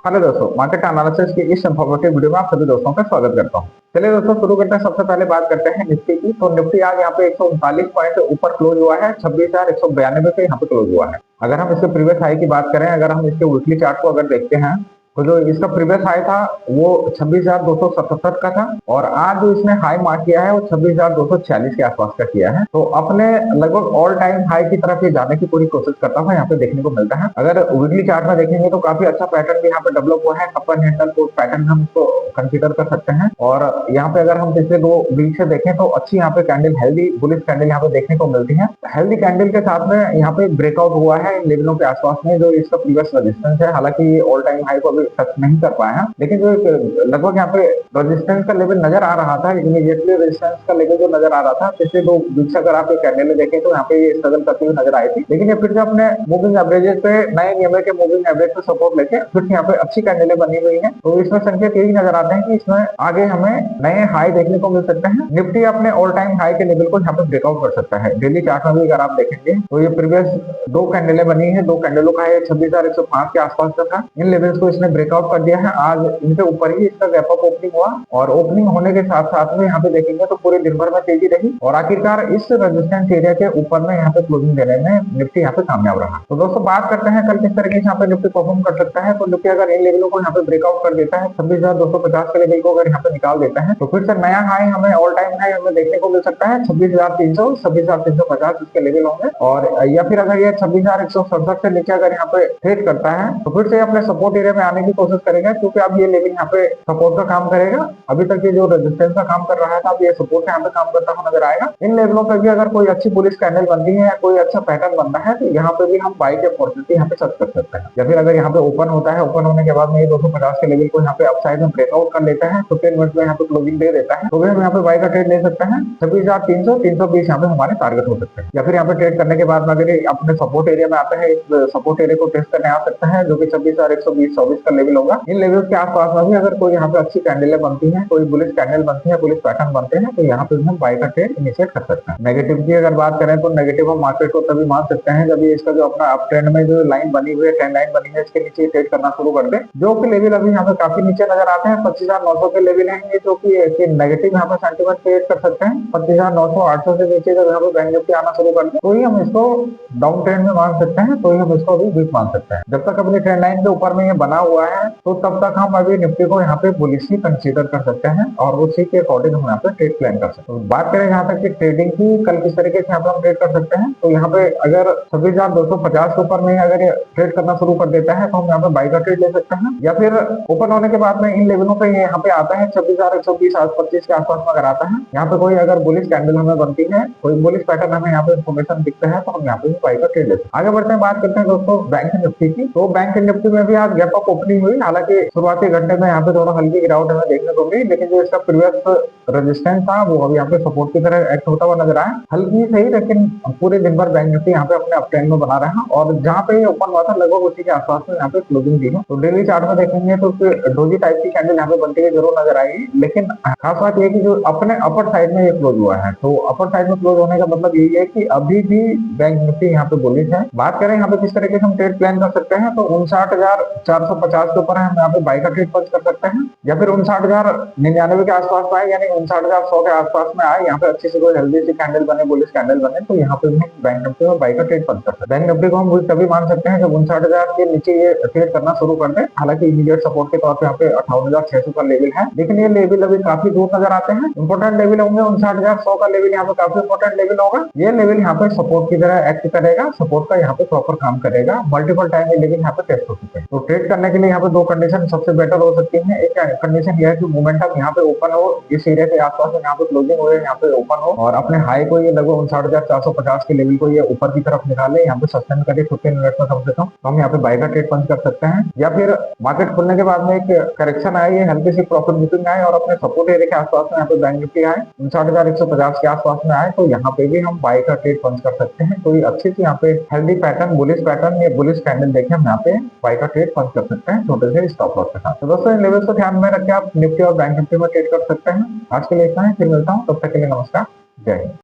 Hello दोस्तों, market analysis की इस इंफॉर्मेटिव वीडियो में आप सभी दोस्तों का स्वागत करता हूं। चलिए दोस्तों शुरू करते हैं। सबसे पहले बात करते हैं निफ्टी की। तो निफ्टी आज यहाँ पे 139 पॉइंट ऊपर क्लोज हुआ है, 26,192 पे यहाँ पे क्लोज हुआ है। अगर हम इसके प्रीवियस हाई की बात करें, अगर हम इसके वीकली चार्ट को अगर देखते हैं तो जो इसका प्रीवियस हाई था वो 26,277 का था, और आज जो इसने हाई मार्क किया है वो 26,246 के आसपास का किया है। तो अपने लगभग ऑल टाइम हाई की तरफ ये जाने की पूरी कोशिश करता हुआ यहाँ पे देखने को मिलता है। अगर वीकली चार्ट में देखेंगे तो काफी अच्छा पैटर्न भी यहाँ पे डेवलप हुआ है। अपर हैंडल को पैटर्न हम इसको कंसीडर कर सकते हैं, और यहाँ पे अगर हम पिछले 2 वीक से देखें तो अच्छी यहाँ पे कैंडल, हेल्दी बुलिश कैंडल यहाँ पे देखने को मिलती है। हेल्दी कैंडल के साथ में यहाँ पे ब्रेकआउट हुआ है इन लेवलों के आसपास में, जो इसका प्रीवियस रेजिस्टेंस है। हालांकि ये ऑल टाइम हाई को अभी टच नहीं कर पाया है, लेकिन जो लगभग यहाँ पे रेजिस्टेंस का लेवल नजर आ रहा था, इमीडिएटली रेजिस्टेंस का लेवल जो नजर आ रहा था पिछले 2 वीक से अगर आप ये कैंडल देखें तो यहाँ पे ये स्ट्रगल करते हुए नजर आई थी। लेकिन ये फिर से अपने मूविंग एवरेजेस पे, नए नियमों के मूविंग एवरेज पे सपोर्ट लेके फिर से यहाँ पे अच्छी कैंडलें बनी हुई है। तो इसमें संकेत यही नजर आते हैं कि इसमें आगे हमें नए हाई देखने को मिल सकते हैं। निफ्टी अपने ऑल टाइम हाई के लेवल को यहाँ पे ब्रेकआउट कर सकता है। डेली चार्ट में भी अगर आप देखेंगे तो ये प्रीवियस 2 कैंडलें बनी है, 2 कैंडलों का है 26,105 के आसपास का था। इन लेवल्स को इसने ब्रेकआउट कर दिया है। आज इनके ऊपर ही इसका गैप अप ओपनिंग हुआ, और ओपनिंग होने के साथ साथ में यहाँ पे देखेंगे तो पूरे दिन भर में तेजी रही, और आखिरकार इस रेजिस्टेंस एरिया के ऊपर में यहाँ पे क्लोजिंग देने में निफ्टी यहाँ पे कामयाब रहा। तो दोस्तों बात करते हैं कल किस तरीके से यहाँ पे निफ्टी परफॉर्म कर सकता है। तो निफ्टी अगर इन लेवलों को यहाँ पे ब्रेकआउट कर देता है, 26,250 के लेवल को अगर यहाँ पे निकाल देता है, तो फिर से नया हाई हमें, ऑल टाइम हाई हमें देखने को मिल सकता है 26,300, 26,350 इसके लेवल होंगे। और या फिर अगर ये 26,167 से नीचे अगर यहाँ पे ट्रेड करता है तो फिर से अपने सपोर्ट एरिया में आने की कोशिश करेगा, क्योंकि अब ये लेवल यहाँ पे सपोर्ट का काम करेगा। अभी तक ये जो रेजिस्टेंस का काम कर रहा था, अब ये सपोर्ट का यहाँ पे काम करता हुआ नजर आएगा। इन लेवलों पे भी अगर कोई अच्छी बुलिश कैंडल बनती है या कोई अच्छा पैटर्न बनता है, तो यहाँ पे भी हम बाई के अपॉर्चुनिटी यहाँ पे सर्च कर सकते हैं। या फिर अगर यहाँ पे ओपन होता है, ओपन होने के बाद में ये 250 के लेवल को यहाँ पे अपसाइड में ब्रेकआउट कर लेता है, 15 मिनट में यहाँ पे क्लोजिंग दे देता है, तो भी हम यहाँ पे बाई का ट्रेड ले सकते हैं। 26,300, 320 यहाँ पे हमारे टारगेट हो सकते हैं। या फिर यहाँ पे ट्रेड करने के बाद में अगर अपने सपोर्ट एरिया में आता है, इस सपोर्ट एरिया को टेस्ट करने आ सकता है, जो कि 26,120, 24 का लेवल होगा। इन लेवल के आसपास में भी अगर कोई यहाँ पे अच्छी कैंडलें बनती हैं, कोई बुलिश कैंडल बनती है, बुलिश पैटर्न बनते हैं, तो यहाँ पे भी हम बाई का ट्रेड इनिशिएट कर सकते हैं। नेगेटिव की अगर बात करें तो नेगेटिव हम मार्केट को तभी मान सकते हैं जब ये इसका जो अपना अप ट्रेंड में जो लाइन बनी हुई है, ट्रेंड लाइन बनी है, इसके नीचे ट्रेड करना शुरू कर दे, जो कि लेवल अभी यहाँ पे काफी नीचे नजर आते हैं। 25,900 के लेवल है ये, जो कि नेगेटिव यहाँ पे सेंटीमेंट क्रिएट कर सकते हैं। 25,900, 800 से नीचे जब यहाँ पे बैंक निफ्टी आना शुरू कर दे, तो ही हम इसको डाउन ट्रेंड में मान सकते हैं, तो ही हम इसको अभी वीक मान सकते हैं। जब तक अपनी ट्रेंड लाइन के ऊपर में ये बना हुआ है, तो तब तक हम अभी निफ्टी को यहाँ पे बुलिश ही कंसीडर कर सकते हैं, और उसी के अकॉर्डिंग हम यहाँ पे ट्रेड प्लान कर सकते हैं। बात करें यहाँ तक कि ट्रेडिंग की, कल किस तरीके से यहाँ पे हम ट्रेड कर सकते हैं, तो यहाँ पे अगर 26,250 के ऊपर में अगर ये ट्रेड करना शुरू कर देता है, तो हम यहाँ पे बाई का ट्रेड ले सकते हैं। या फिर ओपन होने के बाद में इन लेवलों पे ये यहाँ पे आता है 26,120, 25 के आसपास में अगर आता है, यहाँ पे कोई अगर बुलिश कैंडल हमें बनती है, कोई बुलिश पैटर्न हमें यहाँ पे इन्फॉर्मेशन दिखता है, तो हम यहाँ पे बाई का ट्रेड ले सकते हैं। आगे बढ़ते हैं, बात करते हैं दोस्तों बैंक निफ्टी की। तो बैंक निफ्टी में भी आज गैप अप ओपनिंग हुई। हालांकि शुरुआती घंटे में यहाँ पे थोड़ा हल्की गिरावट हमें देखने को मिली, लेकिन जो इसका प्रीवियस रेजिस्टेंस था वो अभी यहाँ पे सपोर्ट की तरह एक्ट होता हुआ नजर आया। हल्की सही, लेकिन पूरे दिन भर बैंक निफ्टी यहाँ पे अपने अप ट्रेंड में बना रहा है, और जहाँ पे ओपन हुआ था लगभग उसी के आसपास में यहाँ पे क्लोजिंग दी है। तो डेली चार्ट में देखेंगे तो डोजी टाइप की कैंडल यहाँ पे बनती है जरूर नजर आएगी, लेकिन खास बात ये कि जो अपने अपर साइड में ये क्लोज हुआ है, तो अपर साइड में क्लोज होने का मतलब यही है कि अभी भी बैंक निफ्टी यहाँ पे बुलिश है। बात करें यहाँ पे किस तरीके से हम ट्रेड प्लान कर सकते हैं, तो 59,450 के ऊपर हम यहाँ पे बाई का ट्रेड पंच कर सकते हैं, या फिर 59,099 के आसपास आए, यानी 59,100 के आसपास में आए, यहाँ पे अच्छी से कोई हेल्दी सी कैंडल बने, बुलिश कैंडल बने, तो यहाँ पे भी हम बैंक निफ्टी में बाई का ट्रेड पंच कर सकते हैं। बैंक निफ्टी को हम तभी मान सकते हैं जब 59,000 के नीचे ये ट्रेड करना शुरू कर दे। हालांकि इमीडिएट सपोर्ट के तौर पे यहाँ पे 58,600 का लेवल है, लेकिन ये लेवल अभी काफी दूर नजर आते हैं। इंपोर्टेंट लेवल होंगे 59,100 का लेवल, यहाँ पे काफी इंपोर्टेंट लेवल होगा। ये लेवल यहाँ पे सपोर्ट की तरह एक्ट करेगा, सपोर्ट का यहाँ पे प्रॉपर काम करेगा। मल्टीपल टाइम ये लेवल यहाँ पे टेस्ट हो चुके हैं। तो ट्रेड करने के लिए यहाँ पे 2 कंडीशन सबसे बेटर हो सकती है। एक कंडीशन यह है कि मोमेंटम यहाँ पे ओपन हो, इस एरिया के आसपास में यहाँ पे क्लोजिंग हो, यहाँ पे ओपन हो, और अपने हाई को ये लगभग 59,450 के लेवल को ये ऊपर की तरफ निकाले, यहाँ पे सस्टेन करे 15 मिनट में कम से कम, तो हम यहाँ पे बाई का ट्रेड पंच कर सकते हैं। या फिर मार्केट खुलने के बाद में एक करेक्शन आई है, हल्की सी प्रॉफिट बुकिंग आए, और अपने सपोर्ट एरिया के आसपास में यहाँ पे बैंक निफ्टी आए 59,150 के आसपास में आए, तो यहाँ पे भी हम बाई का ट्रेड पंच कर सकते हैं। तो ये अच्छी सी यहाँ पे हेल्दी पैटर्न, बुलिश पैटर्न या बुलिश कैंडल देखे हम यहाँ पे बाई का ट्रेड पंच कर सकते हैं छोटे से स्टॉप लॉस के साथ। तो दोस्तों इन लेवल्स को ध्यान में रख के आप निफ्टी और बैंक निफ्टी में ट्रेड कर सकते हैं। आज के लिए इतना ही, फिर मिलता हूँ, तब तक के लिए नमस्कार, जय हिंद।